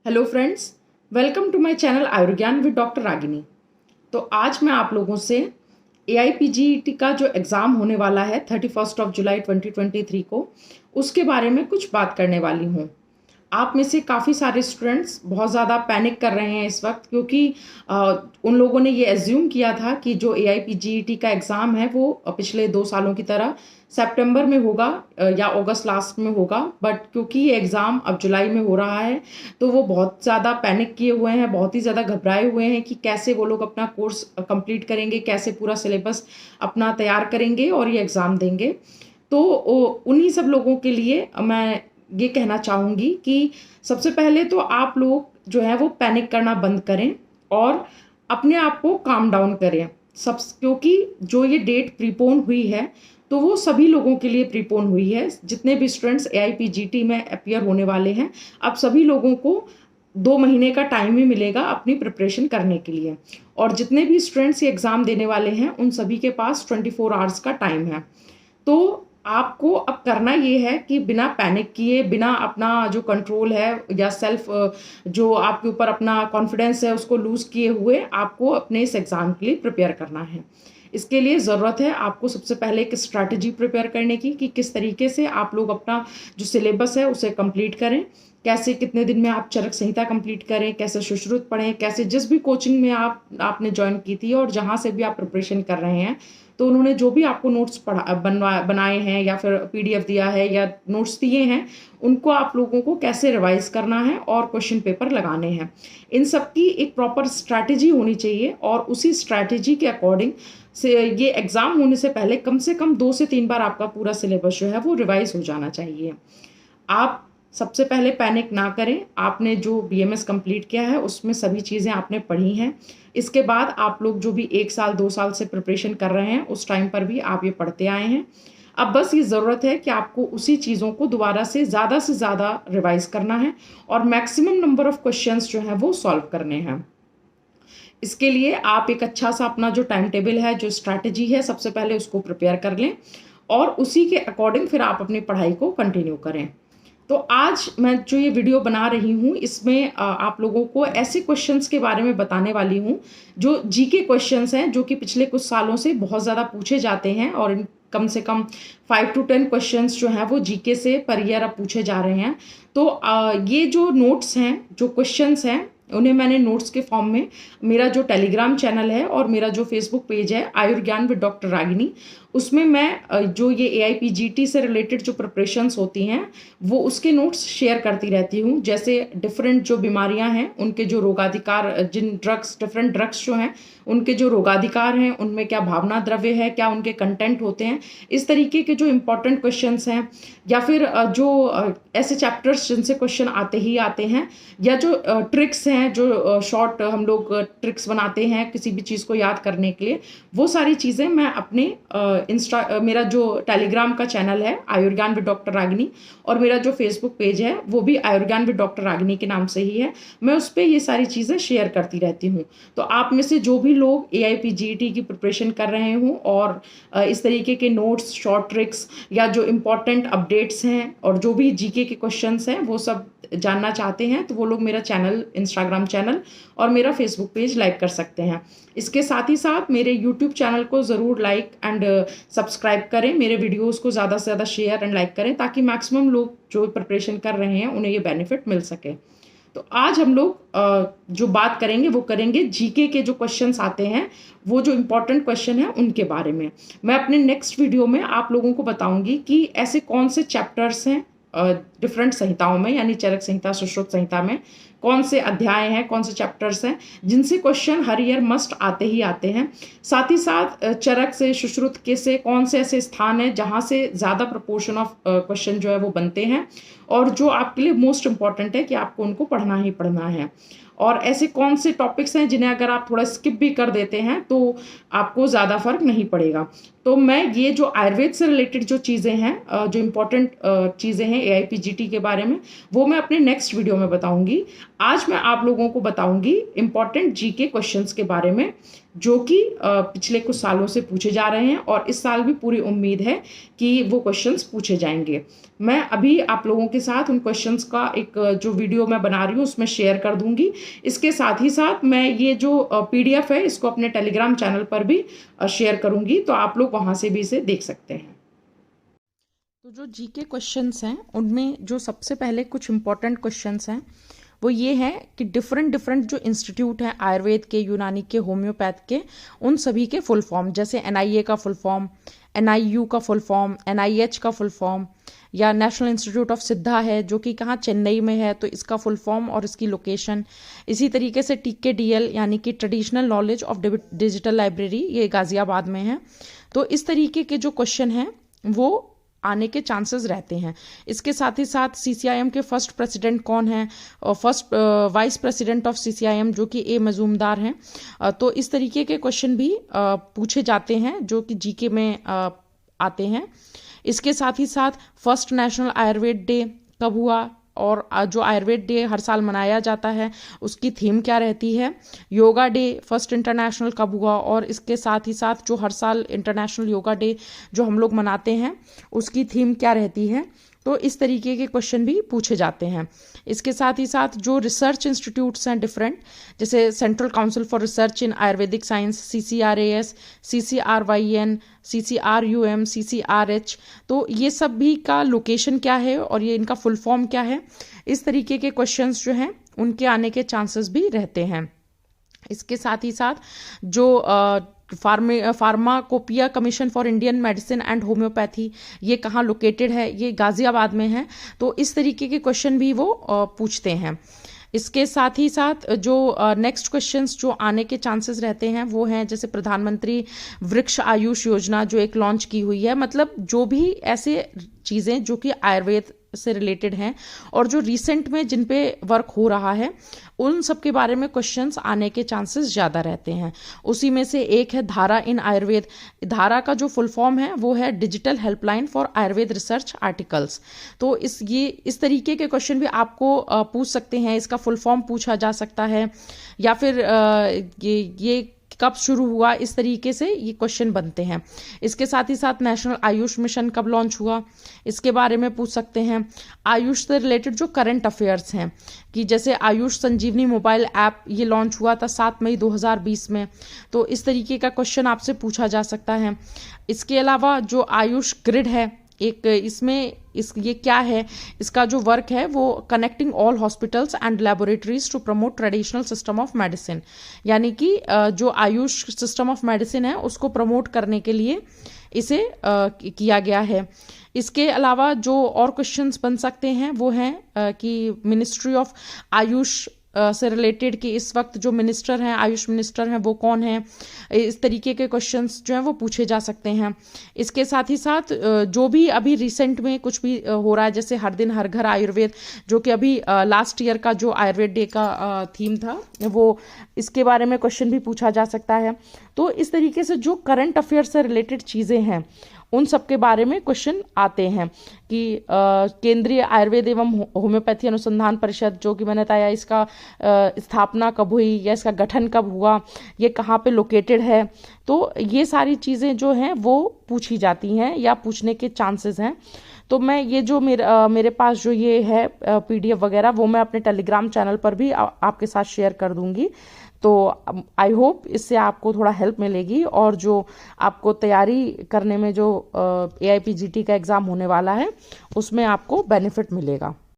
Hello friends, welcome to my channel Ayurgyan with doctor Ragini. तो आज मैं आप लोगों से AIPGET का जो एग्ज़ाम होने वाला है 31 जुलाई 2023 को, उसके बारे में कुछ बात करने वाली हूँ। आप में से काफ़ी सारे स्टूडेंट्स बहुत ज़्यादा पैनिक कर रहे हैं इस वक्त, क्योंकि उन लोगों ने ये एज्यूम किया था कि जो AIPGET का एग्ज़ाम है वो पिछले 2 सालों की तरह सितंबर में होगा या अगस्त लास्ट में होगा। बट क्योंकि ये एग्ज़ाम अब जुलाई में हो रहा है, तो वो बहुत ज़्यादा पैनिक किए हुए हैं, बहुत ही ज़्यादा घबराए हुए हैं कि कैसे वो लोग अपना कोर्स कंप्लीट करेंगे, कैसे पूरा सिलेबस अपना तैयार करेंगे और ये एग्ज़ाम देंगे। तो उन्हीं सब लोगों के लिए मैं ये कहना चाहूँगी कि सबसे पहले तो आप लोग जो है वो पैनिक करना बंद करें और अपने आप को काम डाउन करें। क्योंकि जो ये डेट प्रीपोन हुई है, तो वो सभी लोगों के लिए प्रीपोन हुई है। जितने भी स्टूडेंट्स AIPGET में अपीयर होने वाले हैं, अब सभी लोगों को 2 महीने का टाइम ही मिलेगा अपनी प्रिपरेशन करने के लिए। और जितने भी स्टूडेंट्स ये एग्ज़ाम देने वाले हैं, उन सभी के पास 24 आवर्स का टाइम है। तो आपको अब करना ये है कि बिना पैनिक किए, बिना अपना जो कंट्रोल है या सेल्फ जो आपके ऊपर अपना कॉन्फिडेंस है उसको लूज़ किए हुए, आपको अपने इस एग्ज़ाम के लिए प्रिपेयर करना है। इसके लिए ज़रूरत है आपको सबसे पहले एक स्ट्रैटेजी प्रिपेयर करने की कि किस तरीके से आप लोग अपना जो सिलेबस है उसे कंप्लीट करें। कैसे कितने दिन में आप चरक संहिता कंप्लीट करें, कैसे सुश्रुत पढ़ें, कैसे जिस भी कोचिंग में आपने जॉइन की थी और जहाँ से भी आप प्रिपरेशन कर रहे हैं, तो उन्होंने जो भी आपको नोट्स बनाए हैं या फिर PDF दिया है या नोट्स दिए हैं, उनको आप लोगों को कैसे रिवाइज करना है और क्वेश्चन पेपर लगाने हैं। इन सब की एक प्रॉपर स्ट्रैटेजी होनी चाहिए और उसी स्ट्रैटेजी के अकॉर्डिंग से ये एग्ज़ाम होने से कम 2 से 3 बार आपका पूरा सिलेबस जो है वो रिवाइज हो जाना चाहिए। आप सबसे पहले पैनिक ना करें। आपने जो BMS कंप्लीट किया है उसमें सभी चीज़ें आपने पढ़ी हैं। इसके बाद आप लोग जो भी 1 साल 2 साल से प्रिपरेशन कर रहे हैं, उस टाइम पर भी आप ये पढ़ते आए हैं। अब बस ये ज़रूरत है कि आपको उसी चीज़ों को दोबारा से ज़्यादा रिवाइज़ करना है और मैक्सिमम नंबर ऑफ़ क्वेश्चंस जो हैं वो सॉल्व करने हैं। इसके लिए आप एक अच्छा सा अपना जो टाइम टेबल है, जो स्ट्रैटेजी है, सबसे पहले उसको प्रिपेयर कर लें और उसी के अकॉर्डिंग फिर आप अपनी पढ़ाई को कंटिन्यू करें। तो आज मैं जो ये वीडियो बना रही हूँ, इसमें आप लोगों को ऐसे क्वेश्चंस के बारे में बताने वाली हूँ जो जीके क्वेश्चंस हैं, जो कि पिछले कुछ सालों से बहुत ज़्यादा पूछे जाते हैं और कम से कम 5 to 10 क्वेश्चंस जो हैं वो जीके से पर ईयर अब पूछे जा रहे हैं। तो ये जो नोट्स हैं, जो क्वेश्चंस हैं, उन्हें मैंने नोट्स के फॉर्म में मेरा जो टेलीग्राम चैनल है और मेरा जो फेसबुक पेज है आयुर्ज्ञान विद डॉक्टर रागिनी, उसमें मैं जो ये AIPGET से रिलेटेड जो प्रिपरेशंस होती हैं वो उसके नोट्स शेयर करती रहती हूँ। जैसे डिफरेंट जो बीमारियां हैं, उनके जो रोगाधिकार, डिफरेंट ड्रग्स जो हैं उनके जो रोगाधिकार हैं, उनमें क्या भावना द्रव्य है, क्या उनके कंटेंट होते हैं, इस तरीके के जो इम्पोर्टेंट क्वेश्चंस हैं, या फिर जो ऐसे चैप्टर्स जिनसे क्वेश्चन आते ही आते हैं, या जो ट्रिक्स हैं, जो शॉर्ट हम लोग ट्रिक्स बनाते हैं किसी भी चीज़ को याद करने के लिए, वो सारी चीज़ें मैं अपने मेरा जो टेलीग्राम का चैनल है आयुर्ज्ञान विद डॉक्टर रागिनी और मेरा जो फेसबुक पेज है वो भी आयुर्ज्ञान विद डॉक्टर रागिनी के नाम से ही है, मैं उस पर ये सारी चीज़ें शेयर करती रहती हूँ। तो आप में से जो भी लोग AIPGET की प्रिपरेशन कर रहे हों और इस तरीके के नोट्स, शॉर्ट ट्रिक्स या जो इम्पोर्टेंट अपडेट्स हैं और जो भी जीके के क्वेश्चंस हैं वो सब जानना चाहते हैं, तो वो लोग मेरा चैनल, इंस्टाग्राम चैनल और मेरा फेसबुक पेज लाइक कर सकते हैं। इसके साथ ही साथ मेरे यूट्यूब चैनल को ज़रूर लाइक एंड सब्सक्राइब करें, मेरे वीडियोस को ज़्यादा से ज़्यादा शेयर एंड लाइक करें, ताकि मैक्सिमम लोग जो प्रिपरेशन कर रहे हैं उन्हें ये बेनिफिट मिल सके। तो आज हम लोग जो बात करेंगे वो करेंगे जीके के जो क्वेश्चंस आते हैं, वो जो इम्पोर्टेंट क्वेश्चन है उनके बारे में। मैं अपने नेक्स्ट वीडियो में आप लोगों को बताऊंगी कि ऐसे कौन से चैप्टर्स हैं डिफरेंट संहिताओं में, यानी चरक संहिता, सुश्रुत संहिता में कौन से अध्याय हैं, कौन से चैप्टर्स हैं जिनसे क्वेश्चन हर ईयर मस्ट आते ही आते हैं। साथ ही साथ चरक से, सुश्रुत के से कौन से ऐसे स्थान हैं जहाँ से ज़्यादा प्रपोर्शन ऑफ क्वेश्चन जो है वो बनते हैं और जो आपके लिए मोस्ट इम्पॉर्टेंट है कि आपको उनको पढ़ना ही पढ़ना है। और ऐसे कौन से टॉपिक्स हैं जिन्हें अगर आप थोड़ा स्किप भी कर देते हैं तो आपको ज़्यादा फर्क नहीं पड़ेगा। तो मैं ये जो आयुर्वेद से रिलेटेड जो चीज़ें हैं, जो इम्पोर्टेंट चीज़ें हैं AIPGET के बारे में, वो मैं अपने नेक्स्ट वीडियो में बताऊंगी। आज मैं आप लोगों को बताऊंगी इम्पोर्टेंट जीके क्वेश्चंस के बारे में, जो कि पिछले कुछ सालों से पूछे जा रहे हैं और इस साल भी पूरी उम्मीद है कि वो क्वेश्चंस पूछे जाएंगे। मैं अभी आप लोगों के साथ उन क्वेश्चंस का एक जो वीडियो मैं बना रही हूँ उसमें शेयर कर दूंगी। इसके साथ ही साथ मैं ये जो PDF है इसको अपने टेलीग्राम चैनल पर भी शेयर करूंगी, तो आप लोग वहाँ से भी इसे देख सकते हैं। तो जो GK क्वेश्चंस हैं उनमें जो सबसे पहले कुछ इंपॉर्टेंट क्वेश्चंस हैं वो ये है कि डिफरेंट जो इंस्टीट्यूट हैं आयुर्वेद के, यूनानी के, होम्योपैथ के, उन सभी के फुल फॉर्म, जैसे NIA का फुल फॉर्म, NIU का फुल फॉर्म, NIH का फुल फॉर्म, या नेशनल इंस्टीट्यूट ऑफ सिद्धा है जो कि कहाँ चेन्नई में है, तो इसका फुल फॉर्म और इसकी लोकेशन। इसी तरीके से TKDL यानी कि traditional knowledge of digital library, ये गाजियाबाद में है। तो इस तरीके के जो क्वेश्चन हैं वो आने के चांसेस रहते हैं। इसके साथ ही साथ CCIM के फर्स्ट प्रेसिडेंट कौन है और first vice president of CCIM जो कि A मजूमदार हैं। तो इस तरीके के क्वेश्चन भी पूछे जाते हैं जो कि GK में आते हैं। इसके साथ ही साथ फर्स्ट नेशनल आयुर्वेद डे कब हुआ और जो आयुर्वेद डे हर साल मनाया जाता है उसकी थीम क्या रहती है। योगा डे फर्स्ट इंटरनेशनल कब हुआ और इसके साथ ही साथ जो हर साल इंटरनेशनल योगा डे जो हम लोग मनाते हैं उसकी थीम क्या रहती है। तो इस तरीके के क्वेश्चन भी पूछे जाते हैं। इसके साथ ही साथ जो रिसर्च इंस्टीट्यूट्स हैं डिफरेंट, जैसे central council for research in Ayurvedic science, CCRAS, CCRYN, CCRUM, CCRH, तो ये सब भी का लोकेशन क्या है और ये इनका फुल फॉर्म क्या है, इस तरीके के क्वेश्चंस जो हैं उनके आने के चांसेस भी रहते हैं। इसके साथ ही साथ जो pharmacopoeia commission for Indian medicine and homeopathy, ये कहाँ लोकेटेड है, ये गाजियाबाद में है। तो इस तरीके के क्वेश्चन भी वो पूछते हैं। इसके साथ ही साथ जो नेक्स्ट क्वेश्चंस जो आने के चांसेस रहते हैं वो हैं जैसे प्रधानमंत्री वृक्ष आयुष योजना जो एक लॉन्च की हुई है, मतलब जो भी ऐसे चीज़ें जो कि आयुर्वेद से रिलेटेड हैं और जो रिसेंट में जिन पे वर्क हो रहा है उन सब के बारे में क्वेश्चंस आने के चांसेस ज़्यादा रहते हैं। उसी में से एक है धारा इन आयुर्वेद। धारा का जो फुल फॉर्म है वो है digital helpline for Ayurveda research articles. तो इस तरीके के क्वेश्चन भी आपको पूछ सकते हैं। इसका फुल फॉर्म पूछा जा सकता है या फिर ये कब शुरू हुआ, इस तरीके से ये क्वेश्चन बनते हैं। इसके साथ ही साथ नेशनल आयुष मिशन कब लॉन्च हुआ इसके बारे में पूछ सकते हैं। आयुष से रिलेटेड जो करंट अफेयर्स हैं कि जैसे आयुष संजीवनी मोबाइल ऐप ये लॉन्च हुआ था 7 मई 2020 में, तो इस तरीके का क्वेश्चन आपसे पूछा जा सकता है। इसके अलावा जो आयुष ग्रिड है एक, इसमें ये क्या है, इसका जो वर्क है वो connecting all hospitals and laboratories to promote traditional system of medicine, यानी कि जो आयुष सिस्टम ऑफ मेडिसिन है उसको प्रमोट करने के लिए इसे किया गया है। इसके अलावा जो और क्वेश्चंस बन सकते हैं वो हैं कि मिनिस्ट्री ऑफ आयुष से रिलेटेड कि इस वक्त जो मिनिस्टर हैं, आयुष मिनिस्टर हैं, वो कौन हैं, इस तरीके के क्वेश्चंस जो हैं वो पूछे जा सकते हैं। इसके साथ ही साथ जो भी अभी रिसेंट में कुछ भी हो रहा है जैसे हर दिन हर घर आयुर्वेद जो कि अभी लास्ट ईयर का जो आयुर्वेद डे का थीम था वो, इसके बारे में क्वेश्चन भी पूछा जा सकता है। तो इस तरीके से जो करंट अफेयर से रिलेटेड चीज़ें हैं उन सब के बारे में क्वेश्चन आते हैं कि केंद्रीय आयुर्वेद एवं होम्योपैथी अनुसंधान परिषद जो कि मैंने बताया इसका स्थापना कब हुई या इसका गठन कब हुआ, ये कहाँ पे लोकेटेड है। तो ये सारी चीज़ें जो हैं वो पूछी जाती हैं या पूछने के चांसेस हैं। तो मैं ये जो मेरे पास जो ये है PDF वगैरह वो मैं अपने टेलीग्राम चैनल पर भी आपके साथ शेयर कर दूंगी। तो आई होप इससे आपको थोड़ा हेल्प मिलेगी और जो आपको तैयारी करने में जो AIPGT का एग्ज़ाम होने वाला है उसमें आपको बेनिफिट मिलेगा।